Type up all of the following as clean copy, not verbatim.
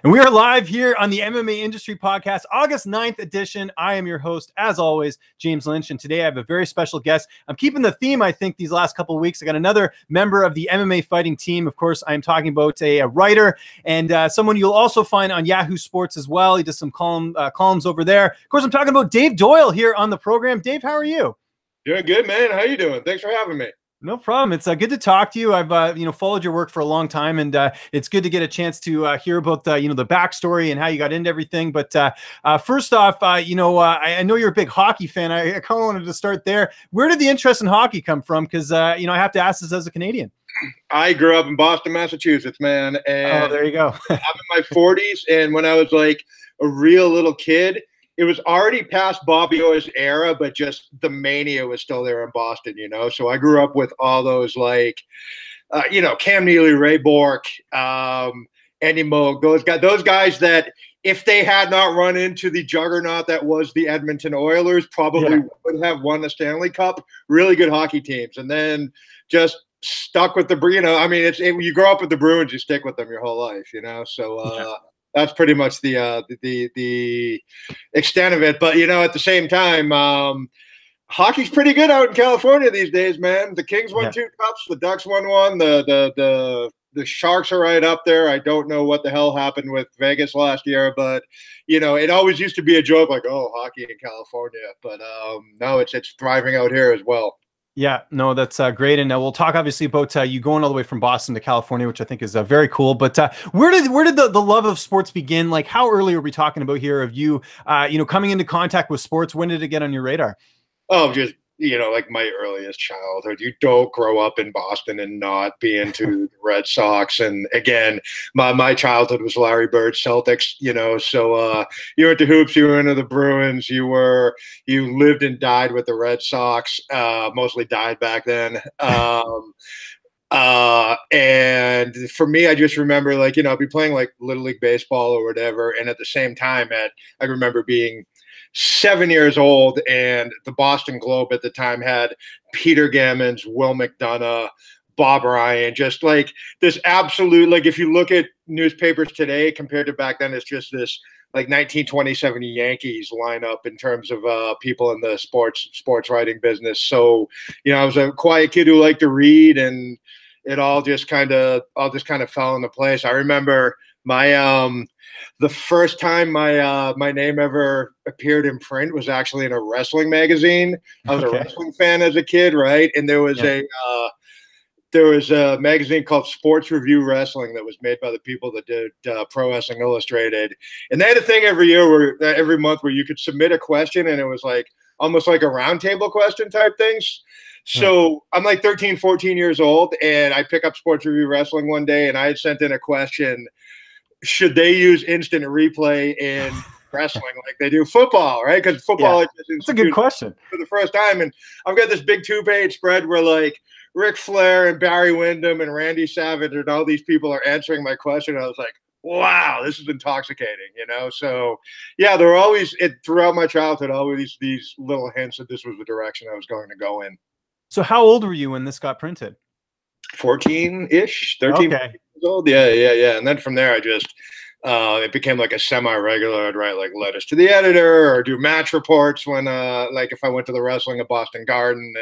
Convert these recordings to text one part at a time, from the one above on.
And we are live here on the MMA Industry Podcast, August 9th edition. I am your host, as always, James Lynch. And today I have a very special guest. I'm keeping the theme, I think, these last couple of weeks. I got another member of the MMA Fighting team. Of course, I'm talking about a writer and someone you'll also find on Yahoo Sports as well. He does some columns over there. Of course, I'm talking about Dave Doyle here on the program. Dave, how are you? Doing good, man. How you doing? Thanks for having me. No problem. It's good to talk to you. I've followed your work for a long time, and it's good to get a chance to hear about the backstory and how you got into everything. But first off, I know you're a big hockey fan. I kind of wanted to start there. Where did the interest in hockey come from? Because I have to ask this as a Canadian. I grew up in Boston, Massachusetts, man. And there you go. I'm in my 40s, and when I was like a real little kid, it was already past Bobby Orr's era, but just the mania was still there in Boston, So I grew up with all those Cam Neely, Ray Bourque, Andy Moog, those guys that if they had not run into the juggernaut that was the Edmonton Oilers, probably would have won the Stanley Cup. Really good hockey teams, and then just stuck with the you grow up with the Bruins, you stick with them your whole life, So. That's pretty much the extent of it. But, at the same time, hockey's pretty good out in California these days, man. The Kings won 2 cups. The Ducks won one. The Sharks are right up there. I don't know what the hell happened with Vegas last year, but, it always used to be a joke like, oh, hockey in California. But no, it's thriving out here as well. Yeah, no, that's great. And we'll talk obviously about you going all the way from Boston to California, which I think is very cool. But where did the love of sports begin? Like, how early are we talking about here of you, coming into contact with sports? When did it get on your radar? Oh, just, like my earliest childhood. You don't grow up in Boston and not be into the Red Sox. And again, my childhood was Larry Bird Celtics, so you went to hoops, you were into the Bruins, you lived and died with the Red Sox, mostly died back then. And for me, I just remember I'd be playing like Little League Baseball or whatever. And at the same time I remember being 7 years old, and the Boston Globe at the time had Peter Gammons, Will McDonough, Bob Ryan, just like this absolute, if you look at newspapers today compared to back then, it's just this 1927 Yankees lineup in terms of people in the sports writing business. So, I was a quiet kid who liked to read, and it all just kind of fell into place. I remember the first time my name ever appeared in print was actually in a wrestling magazine. I was a wrestling fan as a kid, right? And there was a magazine called Sports Review Wrestling that was made by the people that did Pro Wrestling Illustrated. And they had a thing every month where you could submit a question, and it was almost like a roundtable question type things. So I'm 13, 14 years old, and I pick up Sports Review Wrestling one day, and I had sent in a question: should they use instant replay in wrestling like they do football, right? Because football is that's a good question for the first time. And I've got this big 2-page spread where Ric Flair and Barry Windham and Randy Savage and all these people are answering my question. I was like, wow, this is intoxicating, So yeah, there were always throughout my childhood, always these little hints that this was the direction I was going to go in. So how old were you when this got printed? 14-ish, 13 years old. Yeah. And then from there, I just it became a semi-regular. I'd write letters to the editor or do match reports when if I went to the wrestling at Boston Garden.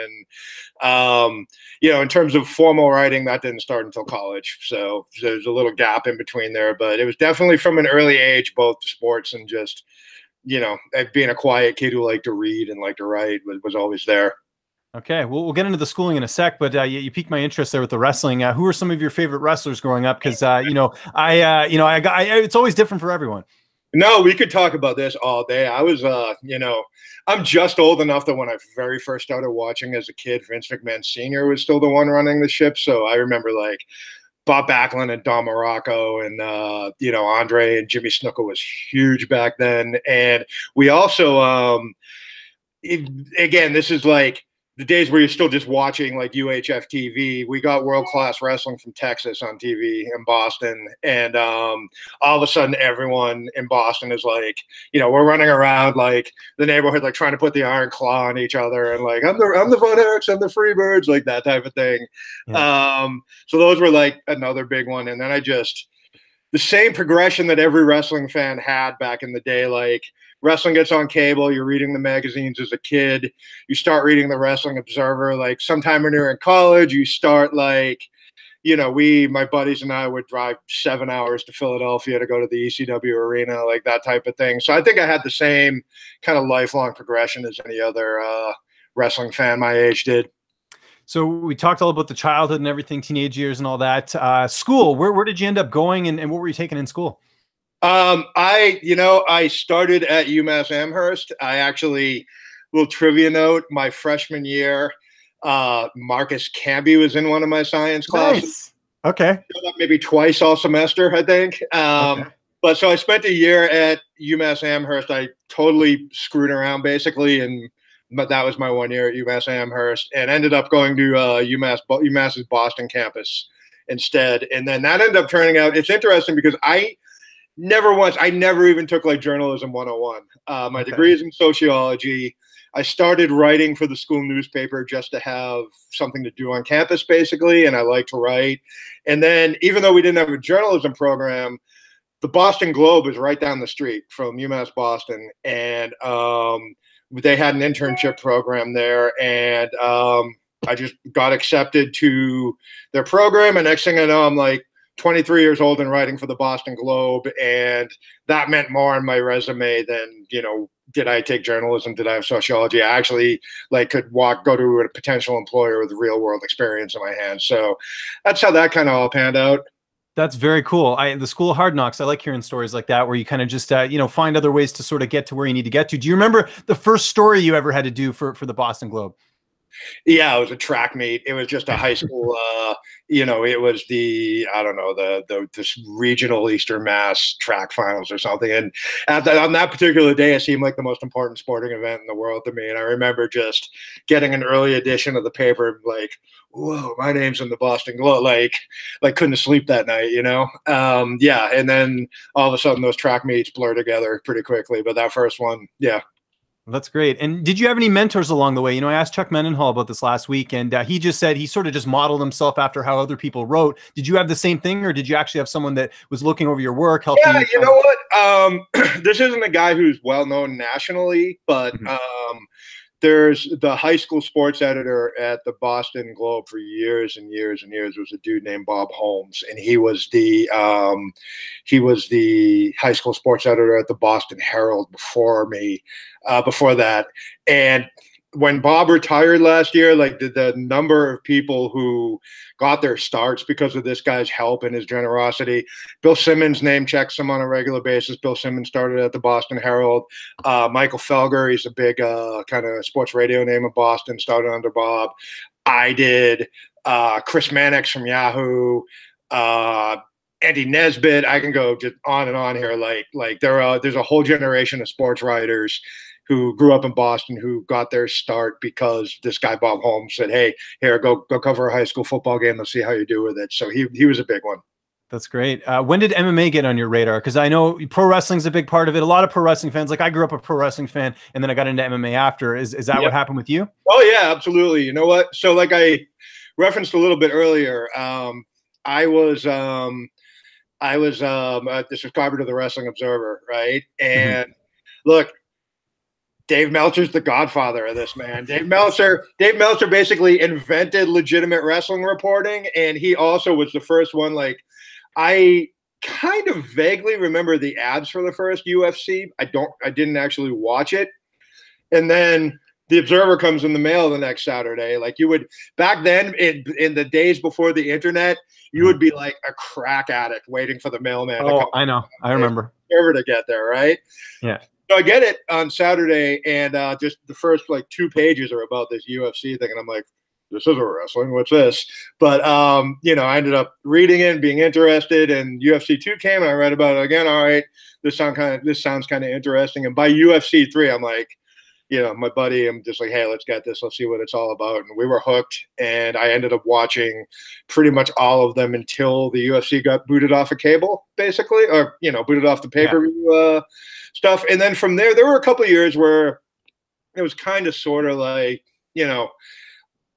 And in terms of formal writing, that didn't start until college. So there's a little gap in between there, but it was definitely from an early age, both sports and just being a quiet kid who liked to read and liked to write was always there. Okay, we'll get into the schooling in a sec, but you piqued my interest there with the wrestling. Who are some of your favorite wrestlers growing up? Because it's always different for everyone. No, we could talk about this all day. I was, I'm just old enough that when I very first started watching as a kid, Vince McMahon Sr. was still the one running the ship. So I remember Bob Backlund and Don Morocco and, Andre and Jimmy Snuka was huge back then. And we also, again, this is the days where you're still just watching UHF TV. We got World Class Wrestling from Texas on TV in Boston. And all of a sudden everyone in Boston is we're running around the neighborhood, trying to put the iron claw on each other. And I'm the Von Erichs, I'm the Freebirds, that type of thing. Yeah. So those were another big one. And then I just, the same progression that every wrestling fan had back in the day. Like, wrestling gets on cable, you're reading the magazines as a kid, you start reading the Wrestling Observer. Like, sometime when you're in college, you start like, my buddies and I would drive 7 hours to Philadelphia to go to the ECW arena, like that type of thing. So I think I had the same kind of lifelong progression as any other wrestling fan my age did. So we talked all about the childhood and everything, teenage years and all that. School, where did you end up going, and what were you taking in school? I started at UMass Amherst. I actually, little trivia note, my freshman year, Marcus Camby was in one of my science classes. Nice. Okay. Maybe twice all semester, I think. Okay. But so I spent a year at UMass Amherst. I totally screwed around, but that was my 1 year at UMass Amherst, and ended up going to UMass's Boston campus instead. And then that ended up turning out, it's interesting because I never even took like journalism 101. My degree is in sociology. I started writing for the school newspaper just to have something to do on campus, basically, and I like to write. And then, even though we didn't have a journalism program, the Boston Globe is right down the street from UMass Boston, and they had an internship program there, and I just got accepted to their program, and next thing I know, I'm like 23 years old and writing for the Boston Globe, and that meant more on my resume than, did I take journalism? Did I have sociology? I actually could go to a potential employer with real world experience in my hands. So that's how that kind of all panned out. That's very cool. The School of Hard Knocks, I like hearing stories like that, where you kind of just, find other ways to sort of get to where you need to get to. Do you remember the first story you ever had to do for the Boston Globe? Yeah, it was a track meet. It was just a high school, it was this regional Eastern Mass track finals or something. And on that particular day, it seemed like the most important sporting event in the world to me. And I remember just getting an early edition of the paper, like, whoa, my name's in the Boston Globe. Like couldn't sleep that night, Yeah. And then all of a sudden those track meets blur together pretty quickly. But that first one, yeah. That's great. And did you have any mentors along the way? I asked Chuck Mendenhall about this last week, and he just said he sort of just modeled himself after how other people wrote. Did you have the same thing, or did you actually have someone that was looking over your work, helping you? Yeah, you know what? This isn't a guy who's well known nationally, but there's the high school sports editor at the Boston Globe for years and years and years was a dude named Bob Holmes, and he was the high school sports editor at the Boston Herald before me, before that. And when Bob retired last year, the number of people who got their starts because of this guy's help and his generosity. Bill Simmons name checks him on a regular basis. Bill Simmons started at the Boston Herald. Michael Felger, he's a big kind of sports radio name in Boston, started under Bob. I did. Chris Mannix from Yahoo. Andy Nesbitt. I can go just on and on here. There's a whole generation of sports writers who grew up in Boston who got their start because this guy Bob Holmes said, "Hey, here, go cover a high school football game. Let's see how you do with it." So he was a big one. That's great. When did MMA get on your radar? Because I know pro wrestling's a big part of it. A lot of pro wrestling fans, I grew up a pro wrestling fan, and then I got into MMA after. Is that what happened with you? Oh yeah, absolutely. You know what? So I referenced a little bit earlier, I was a subscriber to the Wrestling Observer, right? And look, Dave Meltzer's the godfather of this, man. Dave Meltzer basically invented legitimate wrestling reporting, and he also was the first one. I kind of vaguely remember the ads for the first UFC. I didn't actually watch it. And then the Observer comes in the mail the next Saturday. You would, back then in the days before the internet, you would be like a crack addict waiting for the mailman. Oh, I know. I remember. Observer to get there, right? Yeah. So I get it on Saturday, and just the first 2 pages are about this UFC thing, and I'm like, this isn't wrestling. What's this? But I ended up reading it and being interested, and UFC 2 came, and I read about it again. All right, this sounds kind of interesting. And by UFC 3, I'm like, my buddy, I'm just like, hey, let's get this. Let's see what it's all about. And we were hooked, and I ended up watching pretty much all of them until the UFC got booted off of cable, basically, or booted off the pay-per-view stuff. And then from there were a couple of years where it was kind of sort of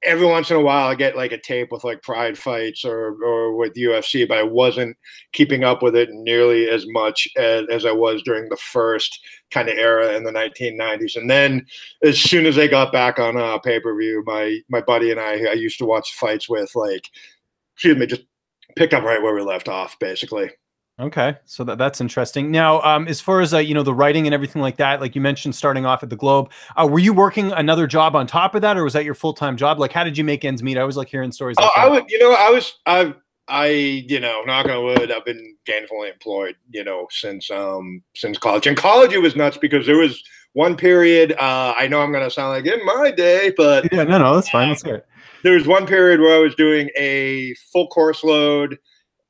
every once in a while I get like a tape with like Pride fights or with UFC, but I wasn't keeping up with it nearly as much as I was during the first kind of era in the 1990s. And then as soon as they got back on pay-per-view, my buddy and I used to watch fights with, like, excuse me, just picked up right where we left off, basically. Okay, so that's interesting. Now, as far as you know, the writing and everything like that, like you mentioned, starting off at the Globe, were you working another job on top of that, or was that your full-time job? Like, how did you make ends meet? I always like hearing stories. Like that. I would, knock on wood, I've been gainfully employed, since college. In college, it was nuts because there was one period. I know I'm going to sound like in my day, but yeah, no, that's fine. Let's hear it. There was one period where I was doing a full course load,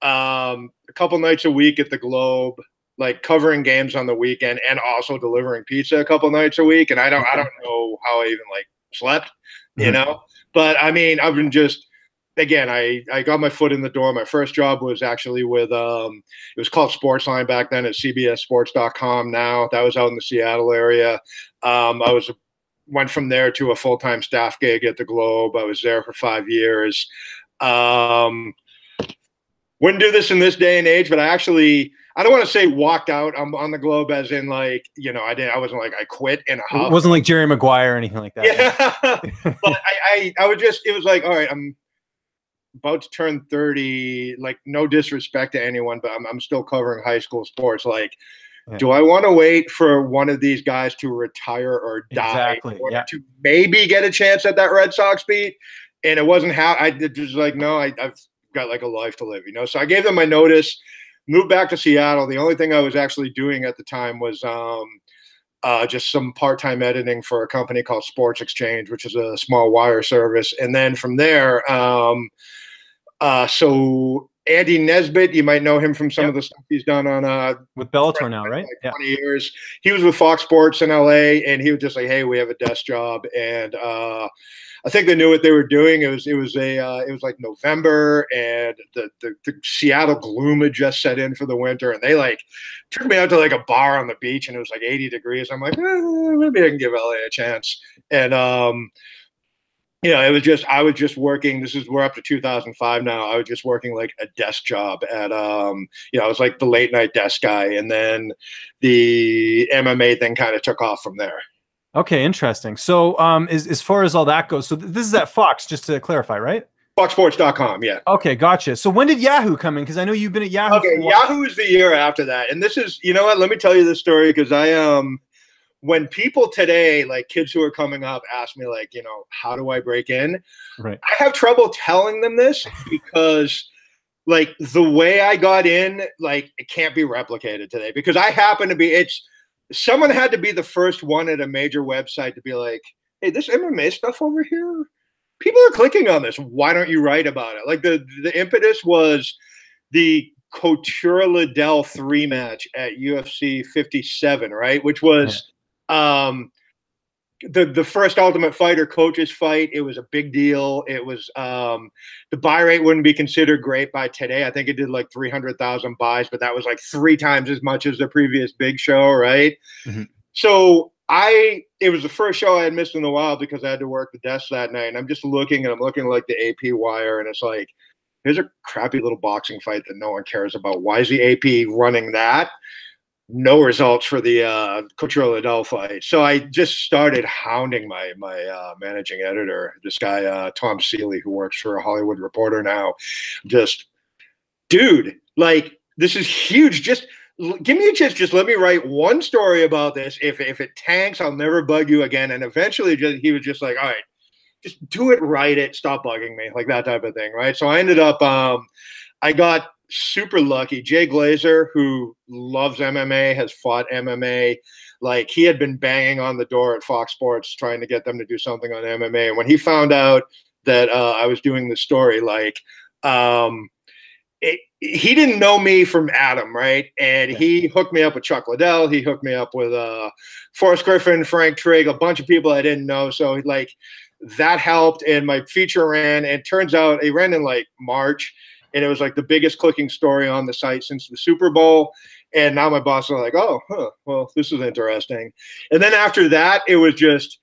a couple nights a week at the Globe, like covering games on the weekend and also delivering pizza a couple nights a week. And I don't know how I even like slept, but I mean, I've been just, again, I got my foot in the door. My first job was actually with, it was called Sportsline back then at cbssports.com. Now that was out in the Seattle area. Went from there to a full-time staff gig at the Globe. I was there for 5 years. Wouldn't do this in this day and age, but I don't want to say walked out on the Globe as in like, I wasn't like I quit in a huff. It wasn't like Jerry Maguire or anything like that. Yeah. But I would just, it was like, all right, I'm about to turn 30, like no disrespect to anyone, but I'm still covering high school sports. Like, do I want to wait for one of these guys to retire or die to maybe get a chance at that Red Sox beat? And it wasn't how I did. Just like, no, I've got like a life to live, So I gave them my notice, moved back to Seattle. The only thing I was actually doing at the time was just some part-time editing for a company called Sports Exchange, which is a small wire service. And then from there, so Andy Nesbitt, you might know him from some of the stuff he's done on with Bellator now, right? Like 20 years. He was with Fox Sports in LA, and he was just like, "Hey, we have a desk job," and I think they knew what they were doing. It was like November, and the Seattle gloom had just set in for the winter, and they like took me out to like a bar on the beach, and it was like 80 degrees. I'm like, maybe I can give LA a chance, and it was just, I was just working. We're up to 2005 now. I was just working like a desk job at, I was like the late night desk guy. And then the MMA thing kind of took off from there. Okay. Interesting. So, as far as all that goes, so this is at Fox, just to clarify, right? FoxSports.com. Yeah. Okay. Gotcha. So when did Yahoo come in? Cause I know you've been at Yahoo. Okay. Yahoo is the year after that. And this is, you know what, let me tell you this story. Cause when people today, like kids who are coming up, ask me like, how do I break in? Right. I have trouble telling them this because like the way I got in, like it can't be replicated today because I happen to be, someone had to be the first one at a major website to be like, hey, this MMA stuff over here, people are clicking on this. Why don't you write about it? Like the impetus was the Couture Liddell 3 match at UFC 57, right? Which was, the first Ultimate Fighter coaches fight. It was a big deal. It was the buy rate wouldn't be considered great by today. I think it did like 300,000 buys, but that was like 3 times as much as the previous big show, right? Mm-hmm. So it was the first show I had missed in a while because I had to work the desk that night. And I'm just looking like the AP wire, and it's like, here's a crappy little boxing fight that no one cares about. Why is the AP running that? No results for the Couture Liddell fight. So I just started hounding my managing editor, this guy, Tom Seeley, who works for a Hollywood Reporter now. Just, dude, like, this is huge. Just give me a chance. Just let me write one story about this. If it tanks, I'll never bug you again. And eventually he was just like, all right, just do it, write it, stop bugging me, like that type of thing, right? So I ended up, I got super lucky. Jay Glazer, who loves MMA, has fought MMA. Like, he had been banging on the door at Fox Sports trying to get them to do something on MMA. And when he found out that I was doing the story, like, he didn't know me from Adam, right? And he hooked me up with Chuck Liddell. He hooked me up with Forrest Griffin, Frank Trigg, a bunch of people I didn't know. So, like, that helped. And my feature ran, and it turns out it ran in, like, March. And it was like the biggest clicking story on the site since the Super Bowl. And now my boss was like, oh, well, this is interesting. And then after that, it was just,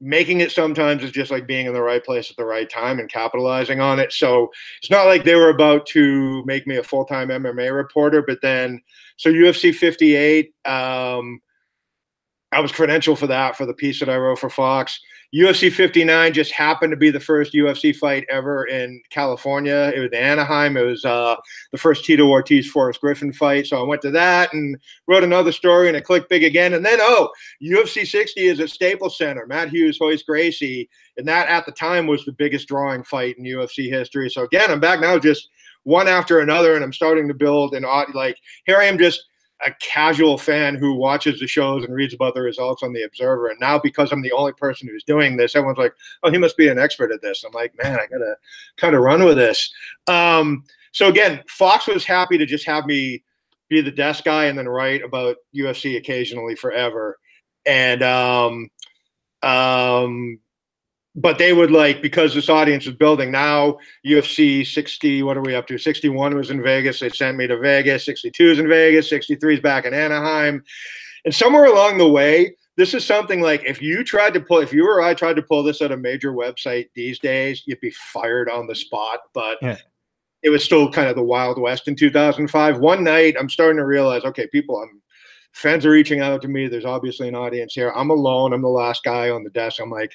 making it sometimes is just like being in the right place at the right time and capitalizing on it. So it's not like they were about to make me a full-time MMA reporter, but then, so UFC 58, I was credentialed for that, for the piece that I wrote for Fox. UFC 59 just happened to be the first UFC fight ever in California. It was in Anaheim. It was the first Tito Ortiz-Forrest Griffin fight. So I went to that and wrote another story, and it clicked big again. And then, UFC 60 is at Staples Center. Matt Hughes, Hoist Gracie. And that at the time was the biggest drawing fight in UFC history. So again, I'm back now just one after another, and I'm starting to build an like, here I am just a casual fan who watches the shows and reads about the results on the Observer. And now, because I'm the only person who's doing this, everyone's like, oh, he must be an expert at this. I'm like, man, I got to kind of run with this. So again, Fox was happy to just have me be the desk guy and then write about UFC occasionally forever. And, but they would, like, because this audience was building now, UFC 60, what are we up to? 61 was in Vegas. They sent me to Vegas. 62 is in Vegas. 63 is back in Anaheim. And somewhere along the way, this is something like, if you or I tried to pull this at a major website these days, you'd be fired on the spot. But it was still kind of the Wild West in 2005. One night, I'm starting to realize, okay, fans are reaching out to me. There's obviously an audience here. I'm alone. I'm the last guy on the desk. I'm like,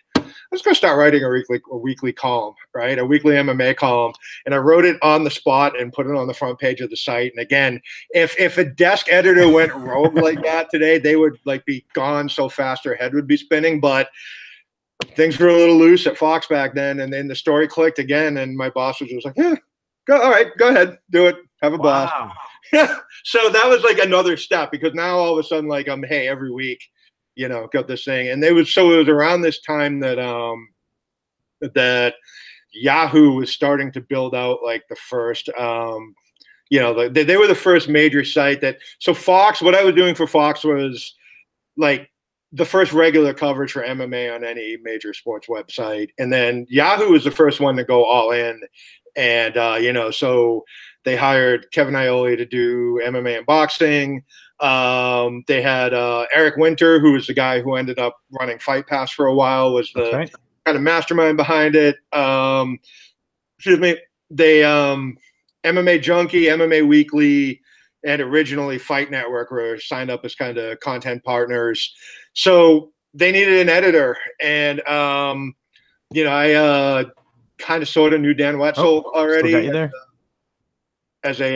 let's go start writing a weekly column, right? A weekly MMA column. And I wrote it on the spot and put it on the front page of the site. And again, if a desk editor went rogue like that today, they would like be gone so fast their head would be spinning. But things were a little loose at Fox back then. And then the story clicked again. And my boss was just like, all right, go ahead, do it. Have a blast. So that was like another step, because now all of a sudden, like, hey, every week, got this thing. And it was around this time that that Yahoo was starting to build out like the first they were the first major site that, so Fox, what I was doing for Fox was like the first regular coverage for MMA on any major sports website. And then Yahoo was the first one to go all in. And so they hired Kevin Iole to do MMA and boxing. They had Eric Winter, who was the guy who ended up running Fight Pass for a while, was the kind of mastermind behind it. Excuse me. They MMA Junkie, MMA Weekly, and originally Fight Network were signed up as kind of content partners. So they needed an editor. And, I kind of sort of knew Dan Wetzel already. Still got you there. As a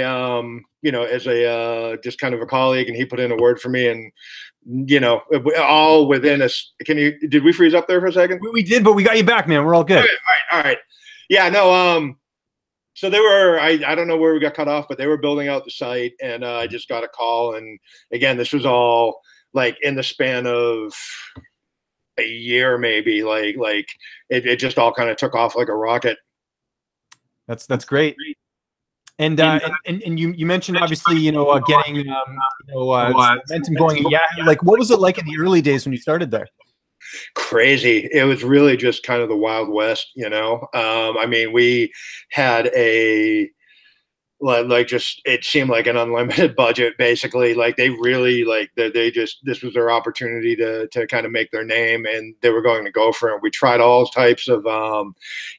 just kind of a colleague, and he put in a word for me, and all within us. Did we freeze up there for a second? We did, but we got you back, man. We're all good. Okay, all right. Yeah, no. So they were, I don't know where we got cut off, but they were building out the site, and I just got a call, and again, this was all like in the span of a year, maybe. Like it just all kind of took off like a rocket. That's great. And you mentioned obviously getting momentum going at Yahoo. Like, what was it like in the early days when you started there? Crazy. It was really just kind of the Wild West, I mean, we had it seemed like an unlimited budget, basically. Like they really this was their opportunity to kind of make their name, and they were going to go for it. We tried all types of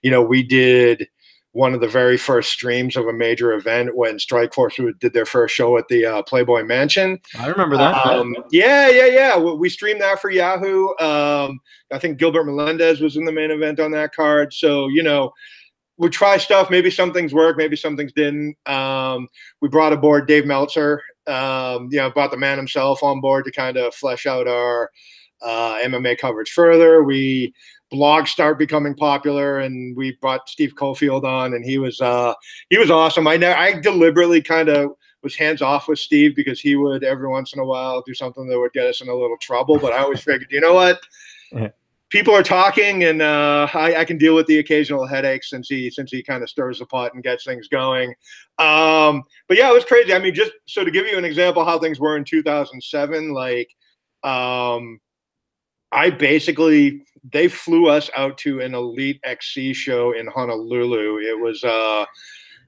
we did one of the very first streams of a major event when Strikeforce did their first show at the Playboy Mansion. I remember that. Yeah. We streamed that for Yahoo. I think Gilbert Melendez was in the main event on that card. So, we try stuff. Maybe some things work, maybe some things didn't. We brought aboard Dave Meltzer, brought the man himself on board to kind of flesh out our MMA coverage further. Blogs start becoming popular, and we brought Steve Cofield on, and he was awesome. I deliberately kind of was hands off with Steve, because he would every once in a while do something that would get us in a little trouble. But I always figured, you know what? People are talking, and I can deal with the occasional headaches since he kind of stirs the pot and gets things going. But yeah, it was crazy. I mean, just so to give you an example how things were in 2007, like they flew us out to an Elite XC show in Honolulu. It was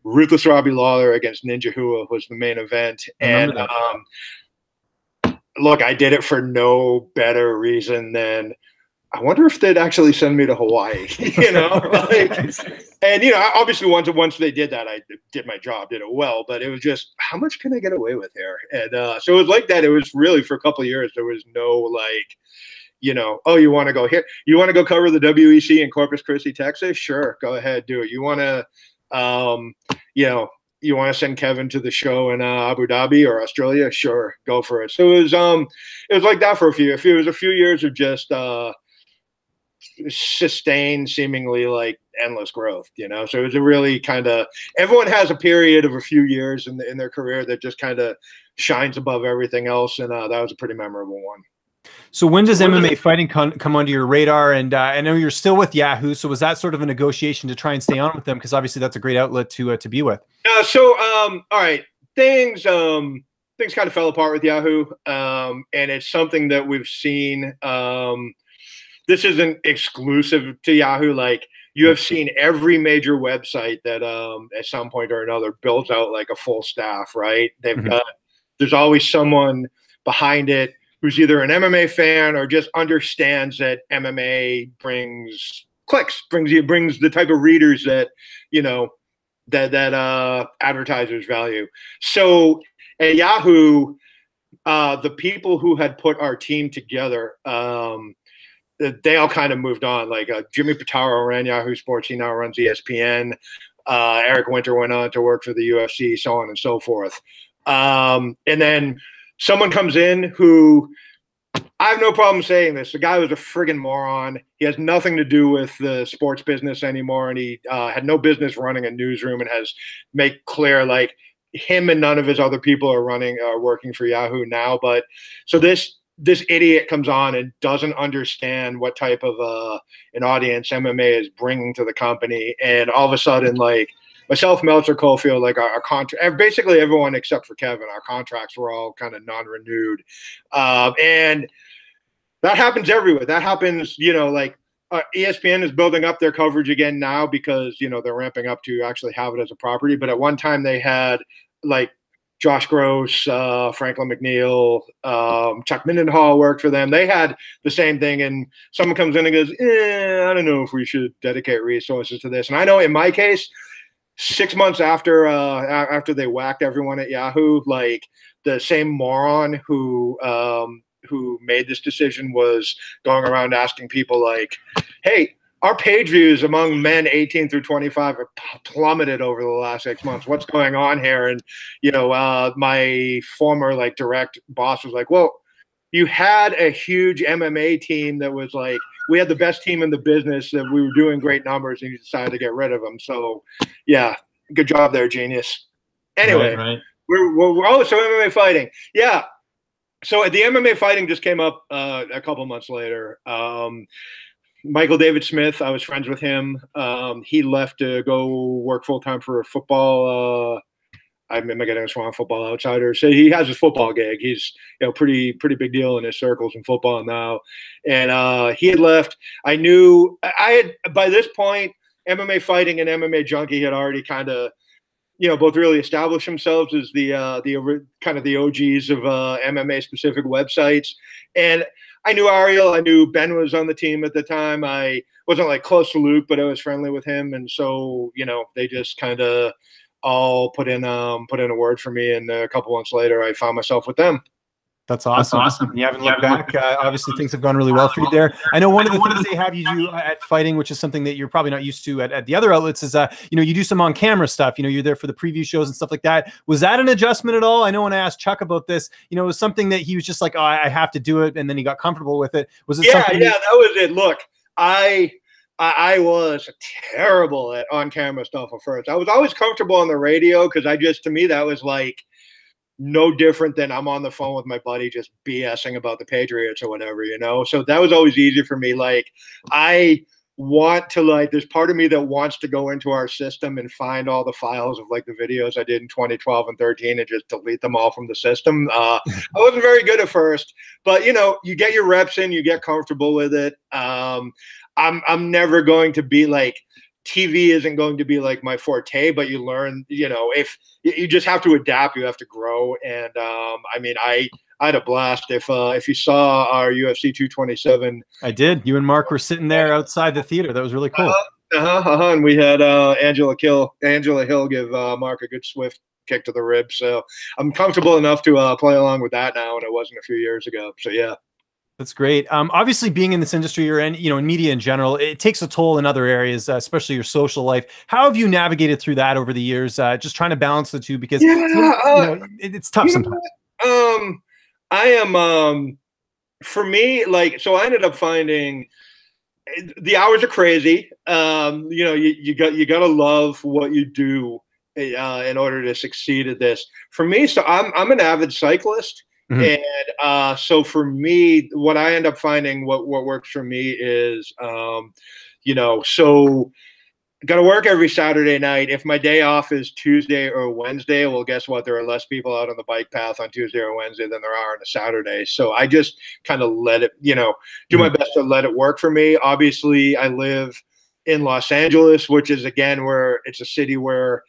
Ruthless Robbie Lawler against Ninja Hua was the main event. And look, I did it for no better reason than I wonder if they'd actually send me to Hawaii, you know, like, and, you know, obviously once they did that, I did my job, did it well, but it was just, how much can I get away with here? And so it was like that. It was really, for a couple of years, there was no, like, you know, oh, you want to go here? You want to go cover the WEC in Corpus Christi, Texas? Sure. Go ahead. Do it. You want to, you know, you want to send Kevin to the show in Abu Dhabi or Australia? Sure. Go for it. So it was like that for a few, it was a few years of just, sustained, seemingly like endless growth, you know. So it was a really kind of, everyone has a period of a few years in their career that just kind of shines above everything else, and that was a pretty memorable one. So when does MMA fighting come onto your radar? And I know you're still with Yahoo, so was that sort of a negotiation to try and stay on with them, because obviously that's a great outlet to be with? All right, things kind of fell apart with Yahoo, and it's something that we've seen. This isn't exclusive to Yahoo. Like, you have seen every major website that at some point or another builds out like a full staff, right? They've got, there's always someone behind it who's either an MMA fan or just understands that MMA brings clicks, brings the type of readers that, you know, that advertisers value. So at Yahoo, the people who had put our team together, they all kind of moved on. Like Jimmy Pitaro ran Yahoo Sports. He now runs ESPN. Eric Winter went on to work for the UFC, so on and so forth. And then someone comes in who, I have no problem saying this, the guy was a friggin' moron. He has nothing to do with the sports business anymore, and he had no business running a newsroom, and has made clear, like, him and none of his other people are working for Yahoo now. But so this idiot comes on and doesn't understand what type of an audience MMA is bringing to the company. And all of a sudden, like, myself, Meltzer, Caulfield, like our contract, basically everyone except for Kevin, our contracts were all kind of non-renewed. And that happens everywhere. That happens, you know, like ESPN is building up their coverage again now because, you know, they're ramping up to actually have it as a property. But at one time they had like Josh Gross, Franklin McNeil, Chuck Mindenhall worked for them. They had the same thing, and someone comes in and goes, I don't know if we should dedicate resources to this. And I know in my case, 6 months after they whacked everyone at Yahoo, like, the same moron who made this decision was going around asking people like, hey, our page views among men 18 through 25 have plummeted over the last 6 months. What's going on here? And, you know, my former like direct boss was like, well, you had a huge MMA team that was like, we had the best team in the business, that we were doing great numbers, and you decided to get rid of them. So yeah, good job there, genius. Anyway, right. We're also MMA fighting. Yeah. So the MMA fighting just came up a couple months later. Michael David Smith, I was friends with him. He left to go work full-time for a football. I'm getting this wrong, Football Outsider. So he has his football gig. He's, you know, pretty big deal in his circles in football now. And he had left. I knew I had, by this point, MMA Fighting and MMA Junkie had already kind of, you know, both really established themselves as the kind of the OGs of MMA specific websites. And I knew Ariel. I knew Ben was on the team at the time. I wasn't like close to Luke, but I was friendly with him. And so, you know, they just kind of all put in a word for me. And a couple months later, I found myself with them. That's awesome. You haven't looked back. Obviously, things have gone really well for you there. I know one of the things they have you do at Fighting, which is something that you're probably not used to at the other outlets, is you know, you do some on-camera stuff. You know, you're there for the preview shows and stuff like that. Was that an adjustment at all? I know when I asked Chuck about this, you know, it was something that he was just like, oh, I have to do it, and then he got comfortable with it. Was it something? Yeah, that was it. Look, I was terrible at on-camera stuff at first. I was always comfortable on the radio because to me, that was like no different than I'm on the phone with my buddy just BSing about the Patriots or whatever, you know? So that was always easy for me. Like, I want to, like, there's part of me that wants to go into our system and find all the files of like the videos I did in 2012 and 13 and just delete them all from the system. I wasn't very good at first, but, you know, you get your reps in, you get comfortable with it. I'm never going to be like, TV isn't going to be like my forte, but you learn, you know, if you just have to adapt, you have to grow. And I mean, I I had a blast. If you saw our UFC 227, I did. You and Mark were sitting there outside the theater. That was really cool. And we had Angela Hill give Mark a good swift kick to the ribs. So I'm comfortable enough to play along with that now, and it wasn't a few years ago. So yeah. That's great. Obviously, being in this industry you're in, in media in general, it takes a toll in other areas, especially your social life. How have you navigated through that over the years? Just trying to balance the two, because it's tough sometimes. I am for me, like, so I ended up finding the hours are crazy. You got to love what you do in order to succeed at this. For me, so I'm an avid cyclist. Mm-hmm. And so for me, what I end up finding, what works for me is, so got to work every Saturday night. If my day off is Tuesday or Wednesday, well, guess what? There are less people out on the bike path on Tuesday or Wednesday than there are on a Saturday. So I just kind of let it, do my best to let it work for me. Obviously, I live in Los Angeles, which is, again, where it's a city where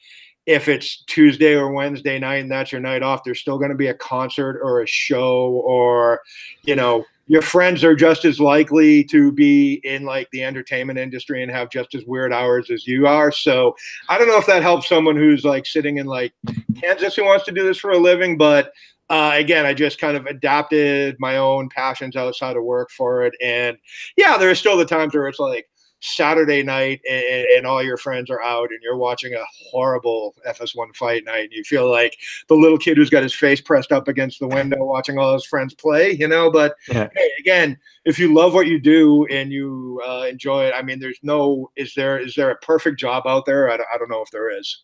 if it's Tuesday or Wednesday night and that's your night off, there's still going to be a concert or a show, or, your friends are just as likely to be in like the entertainment industry and have just as weird hours as you are. So I don't know if that helps someone who's like sitting in like Kansas who wants to do this for a living, but again, I just kind of adapted my own passions outside of work for it. And yeah, there are still the times where it's like Saturday night and all your friends are out and you're watching a horrible FS1 fight night and you feel like the little kid who's got his face pressed up against the window watching all his friends play, but hey, again, if you love what you do and you enjoy it, I mean, is there a perfect job out there? I don't know if there is.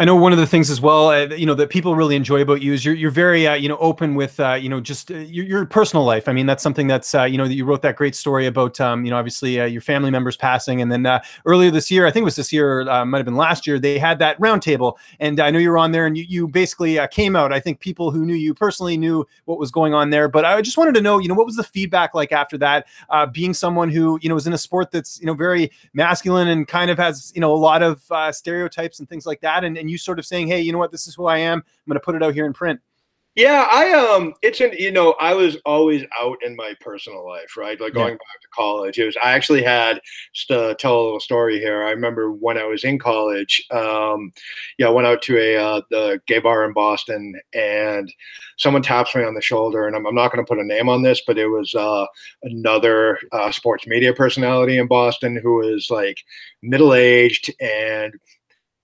I know one of the things as well, that people really enjoy about you is you're very, open with, just your personal life. I mean, that's something that's, that you wrote that great story about, obviously your family members passing. And then earlier this year, I think it was this year, might've been last year, they had that roundtable. And I know you were on there and you basically came out. I think people who knew you personally knew what was going on there. But I just wanted to know, what was the feedback like after that, being someone who, was in a sport that's, very masculine and kind of has, a lot of stereotypes and things like that. And you sort of saying, hey, you know what, this is who I am. I'm going to put it out here in print. Yeah, I was always out in my personal life, right? Like going back to college, I actually had, just to tell a little story here. I remember when I was in college, I went out to the gay bar in Boston and someone taps me on the shoulder, and I'm not going to put a name on this, but it was another sports media personality in Boston who was like middle-aged, and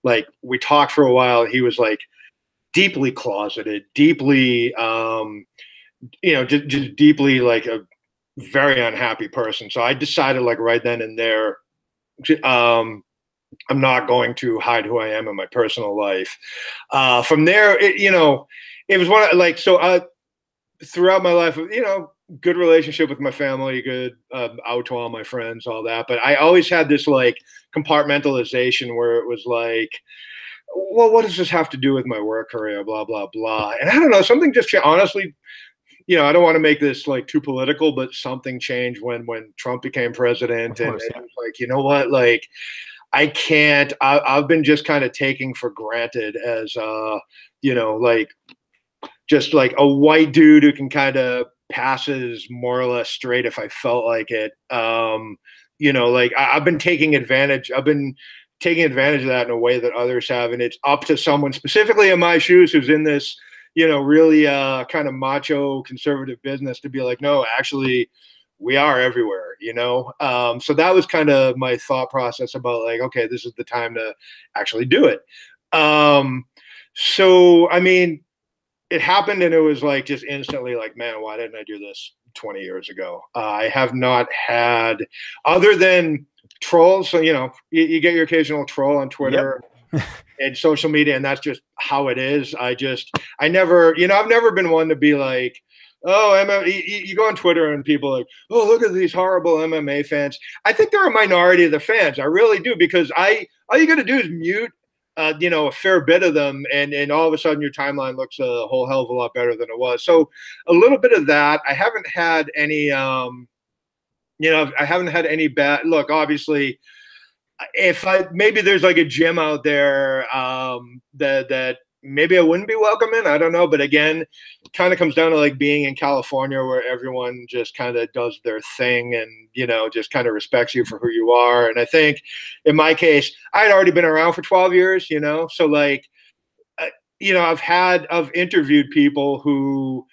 like we talked for a while. He was like deeply closeted, deeply, just deeply like a very unhappy person. So I decided like right then and there, I'm not going to hide who I am in my personal life. From there, it was one of like, so throughout my life, good relationship with my family, good out to all my friends, all that. But I always had this like compartmentalization where it was like, well, what does this have to do with my work career? Blah, blah, blah. And I don't know, something just honestly, I don't want to make this like too political, but something changed when Trump became president. And it was like, you know what, like I can't, I've been just kind of taking for granted as, like just like a white dude who can kind of passes more or less straight if I felt like it. Like I've been taking advantage of that in a way that others have. And it's up to someone specifically in my shoes who's in this, really kind of macho conservative business to be like, no, actually we are everywhere, So that was kind of my thought process about like, okay, this is the time to actually do it. So, I mean, it happened and it was like just instantly like, man, why didn't I do this 20 years ago? I have not had, other than trolls. So, you get your occasional troll on Twitter and social media, and that's just how it is. I never, I've never been one to be like, oh, you go on Twitter and people are like, oh, look at these horrible MMA fans. I think they're a minority of the fans. I really do, because all you got to do is mute a fair bit of them, and all of a sudden your timeline looks a whole hell of a lot better than it was. So a little bit of that. I haven't had any, I haven't had any bad look. Obviously, maybe there's like a gym out there that maybe I wouldn't be welcome in. I don't know. But again, it kind of comes down to like being in California where everyone just kind of does their thing and, you know, just kind of respects you for who you are. And I think in my case, I had already been around for 12 years, you know, so like, you know, I've interviewed people who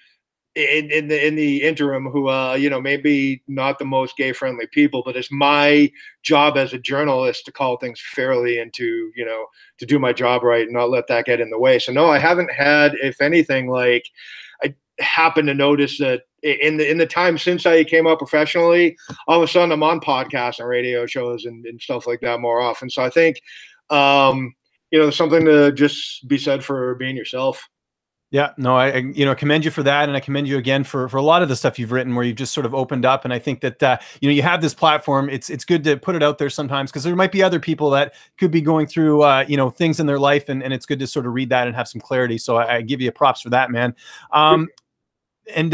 in the interim who you know, maybe not the most gay friendly people, but it's my job as a journalist to call things fairly and to, you know, to do my job right and not let that get in the way. So no, I haven't had, if anything, like I happen to notice that in the time since I came up professionally, all of a sudden I'm on podcasts and radio shows and stuff like that more often. So I think you know, there's something to just be said for being yourself. Yeah, no, I you know, commend you for that, and I commend you again for a lot of the stuff you've written, where you've just sort of opened up. And I think that you know, you have this platform. It's good to put it out there sometimes, because there might be other people that could be going through you know, things in their life, and it's good to sort of read that and have some clarity. So I give you props for that, man. And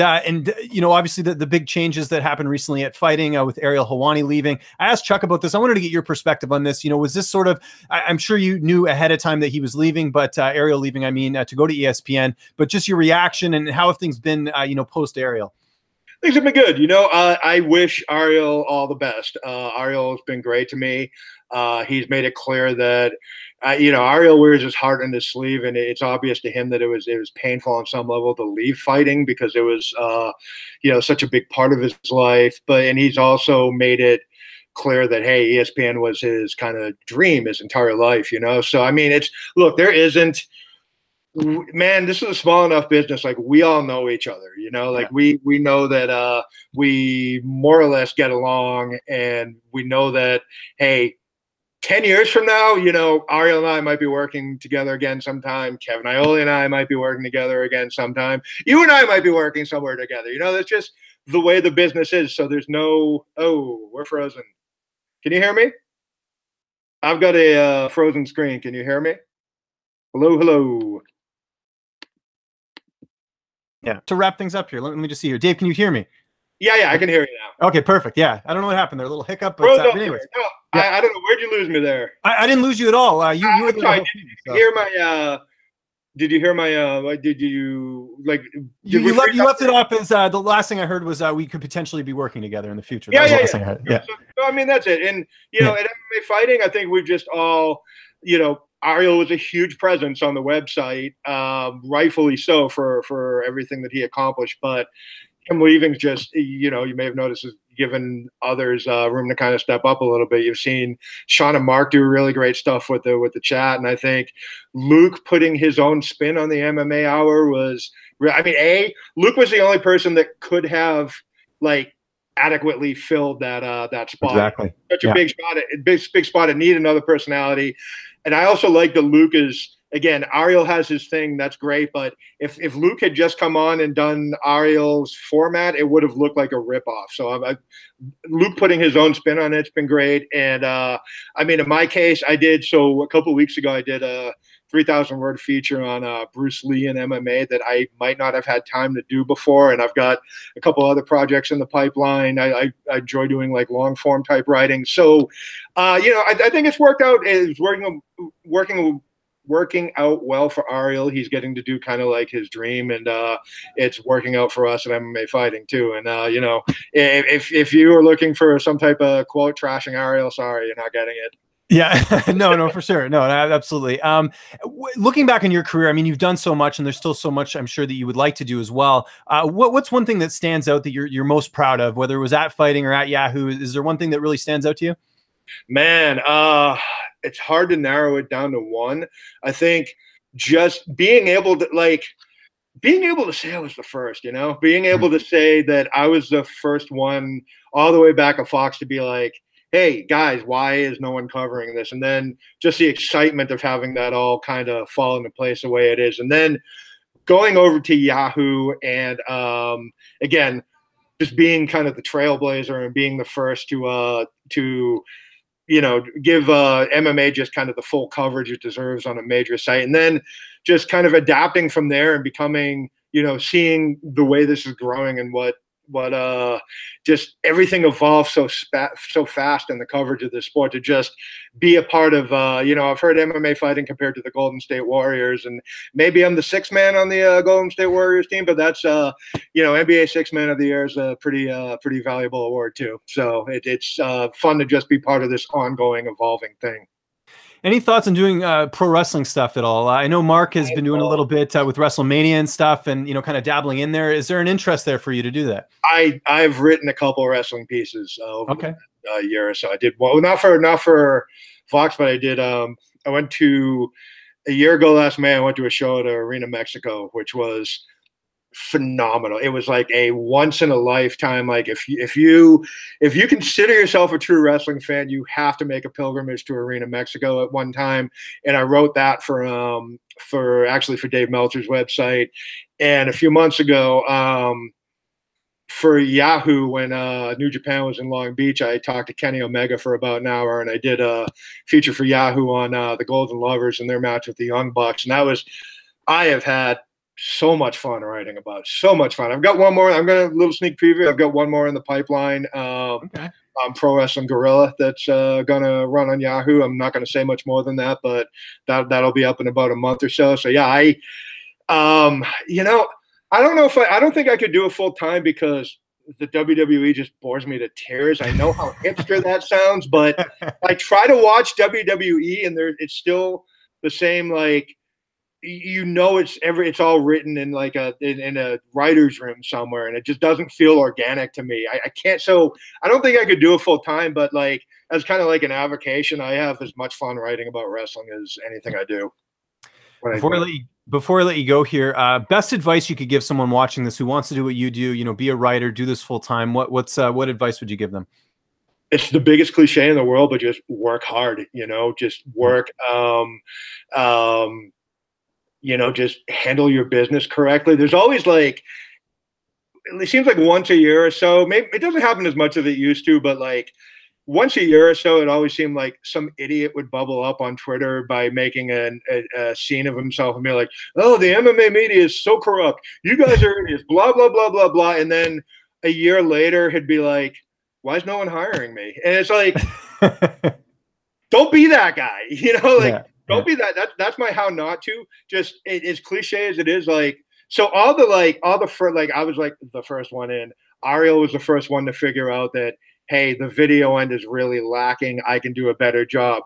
you know, obviously the big changes that happened recently at Fighting with Ariel Helwani leaving. I asked Chuck about this. I wanted to get your perspective on this. You know, was this sort of, I'm sure you knew ahead of time that he was leaving, but Ariel leaving, I mean, to go to ESPN, but just your reaction and how have things been, you know, post Ariel? Things have been good. You know, I wish Ariel all the best. Ariel has been great to me. He's made it clear that, you know, Ariel wears his heart in his sleeve, and it's obvious to him that it was painful on some level to leave fighting, because it was, you know, such a big part of his life. And he's also made it clear that, hey, ESPN was his kind of dream his entire life, you know? So, I mean, look, there isn't, man, this is a small enough business. Like, we all know each other, you know, like we know that we more or less get along, and we know that, hey, 10 years from now, you know, Ariel and I might be working together again sometime. Kevin Ioli and I might be working together again sometime. You and I might be working somewhere together. You know, that's just the way the business is. So there's no, oh, we're frozen. Can you hear me? I've got a frozen screen. Can you hear me? Hello, hello. Yeah. To wrap things up here, let me just see here. Dave, can you hear me? Yeah, I can hear you now. Okay, perfect. Yeah, I don't know what happened there. A little hiccup, but anyways. No, yeah. I don't know. Where'd you lose me there? I didn't lose you at all. You were the whole team, so. Hear my did you hear my did you like you left it off as the last thing I heard was we could potentially be working together in the future. That was the last thing I heard. Yeah. So, I mean, that's it. And you know, at MMA Fighting, I think we've just all, you know, Ariel was a huge presence on the website, rightfully so for everything that he accomplished. But him leaving's just, you know, you may have noticed, has given others room to kind of step up a little bit. You've seen Sean and Mark do really great stuff with the chat, and I think Luke putting his own spin on the MMA Hour was, I mean, Luke was the only person that could have like adequately filled that spot. Exactly. Such a big spot, big spot. It needed another personality, and I also like that Luke is. Again, Ariel has his thing. That's great. But if Luke had just come on and done Ariel's format, it would have looked like a ripoff. So Luke putting his own spin on it's been great. And I mean, in my case, a couple of weeks ago, I did a 3,000 word feature on Bruce Lee and MMA that I might not have had time to do before. And I've got a couple other projects in the pipeline. I enjoy doing like long form type writing. So, you know, I think it's worked out. It's working out well for Ariel. He's getting to do kind of like his dream, and it's working out for us at MMA Fighting too. And you know, if you are looking for some type of quote trashing Ariel, sorry, you're not getting it. Yeah, no, for sure. No, absolutely. Looking back in your career, I mean, you've done so much, and there's still so much I'm sure that you would like to do as well. What's one thing that stands out that you're most proud of, whether it was at Fighting or at Yahoo? Is there one thing that really stands out to you? Man, it's hard to narrow it down to one. I think just being able to say I was the first, you know, being able to say that I was the first one all the way back at Fox to be like, hey guys, why is no one covering this? And then just the excitement of having that all kind of fall into place the way it is. And then going over to Yahoo and again, just being kind of the trailblazer and being the first to you know, give MMA just kind of the full coverage it deserves on a major site. And then just kind of adapting from there and becoming, you know, seeing the way this is growing and what just everything evolves so fast in the coverage of this sport to just be a part of. I've heard MMA fighting compared to the Golden State Warriors, and maybe I'm the sixth man on the Golden State Warriors team, but that's NBA Sixth Man of the Year is a pretty valuable award too. So it's fun to just be part of this ongoing, evolving thing. Any thoughts on doing pro wrestling stuff at all? I know Mark has been doing a little bit with WrestleMania and stuff, and kind of dabbling in there. Is there an interest there for you to do that? I've written a couple of wrestling pieces over a year or so. I did not for Fox, but I did. I went to a year ago last May. I went to a show at Arena Mexico, which was phenomenal. It was like a once in a lifetime. Like if you consider yourself a true wrestling fan, you have to make a pilgrimage to Arena Mexico at one time. And I wrote that for Dave Meltzer's website. And a few months ago, for Yahoo, when New Japan was in Long Beach, I talked to Kenny Omega for about an hour, and I did a feature for Yahoo on the Golden Lovers and their match with the Young Bucks. And I have had so much fun writing about it. So much fun. I've got one more. I'm going to a little sneak preview. I've got one more in the pipeline. On Pro Wrestling Guerrilla that's going to run on Yahoo. I'm not going to say much more than that, but that'll be up in about a month or so. So yeah, I don't know I don't think I could do it full time because the WWE just bores me to tears. I know how hipster that sounds, but I try to watch WWE and it's still the same, like, it's all written in like in a writer's room somewhere, and it just doesn't feel organic to me. I can't. So I don't think I could do it full time, but like as kind of like an avocation, I have as much fun writing about wrestling as anything I do. Before I let you go here, best advice you could give someone watching this who wants to do what you do, be a writer, do this full time. What advice would you give them? It's the biggest cliche in the world, but just work hard. Just work. Just handle your business correctly. There's always it seems like once a year or so, maybe it doesn't happen as much as it used to, but like once a year or so, it always seemed like some idiot would bubble up on Twitter by making a scene of himself and be like, oh, the MMA media is so corrupt. You guys are idiots, blah, blah, blah, blah, blah. And then a year later, he'd be like, why is no one hiring me? And it's like, don't be that guy, Don't be that. That's my how not to. Just as cliche as it is, like so. I was like the first one in. Ariel was the first one to figure out that hey, the video end is really lacking. I can do a better job.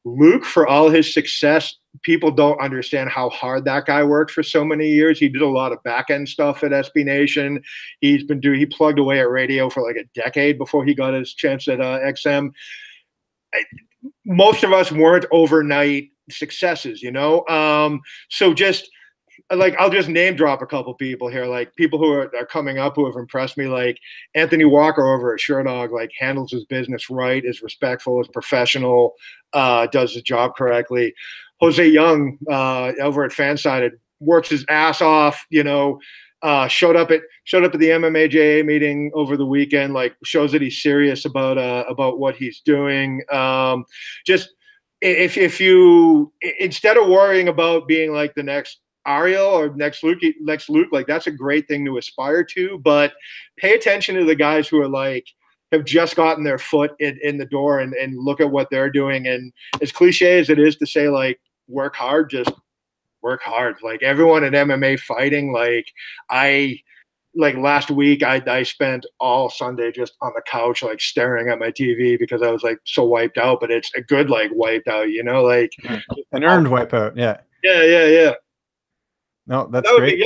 Luke, for all his success, people don't understand how hard that guy worked for so many years. He did a lot of back end stuff at SB Nation. He plugged away at radio for like a decade before he got his chance at XM. Most of us weren't overnight successes, so just like I'll just name drop a couple people here, like people who are coming up who have impressed me, like Anthony Walker over at Sherdog, like handles his business right, is respectful, is professional, does his job correctly. Jose Young over at Fansided works his ass off, showed up at the MMAJA meeting over the weekend, like shows that he's serious about what he's doing. Just if you, instead of worrying about being like the next Ariel or next Luke, like that's a great thing to aspire to, but pay attention to the guys who are like, have just gotten their foot in the door and look at what they're doing. And as cliche as it is to say, like, work hard, just work hard. Like everyone in MMA fighting, like last week, I spent all Sunday just on the couch, like staring at my TV because I was like so wiped out, but it's a good, like wiped out, like an earned wipeout. Yeah. Yeah. No, that's great.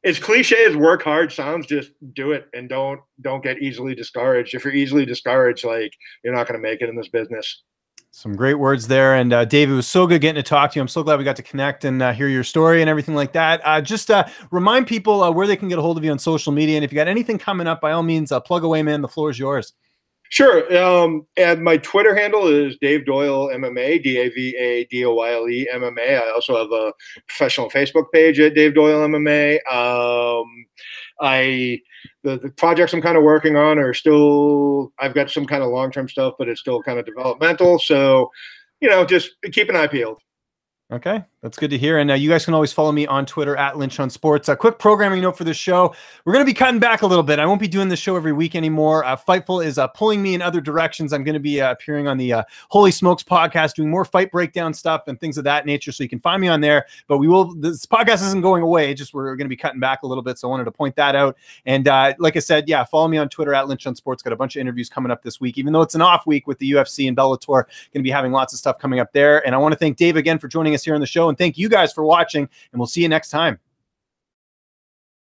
As cliche as work hard sounds, just do it and don't get easily discouraged. If you're easily discouraged, like you're not going to make it in this business. Some great words there. And Dave, it was so good getting to talk to you. I'm so glad we got to connect and hear your story and everything like that. Just remind people where they can get a hold of you on social media. And if you got anything coming up, by all means, plug away, man. The floor is yours. Sure. And my Twitter handle is Dave Doyle MMA, DAVADOYLE MMA. I also have a professional Facebook page at Dave Doyle MMA. The projects I'm kind of working on are still, I've got some kind of long-term stuff, but it's still kind of developmental. So, just keep an eye peeled. Okay, that's good to hear. And you guys can always follow me on Twitter at Lynch on Sports. A quick programming note for the show. We're going to be cutting back a little bit. I won't be doing the show every week anymore. Fightful is pulling me in other directions. I'm going to be appearing on the Holy Smokes podcast, doing more fight breakdown stuff and things of that nature. So you can find me on there. But this podcast isn't going away. Just we're going to be cutting back a little bit. So I wanted to point that out. And like I said, yeah, follow me on Twitter at Lynch on Sports. Got a bunch of interviews coming up this week, even though it's an off week with the UFC and Bellator. Going to be having lots of stuff coming up there. And I want to thank Dave again for joining us here on the show. And thank you guys for watching, and we'll see you next time.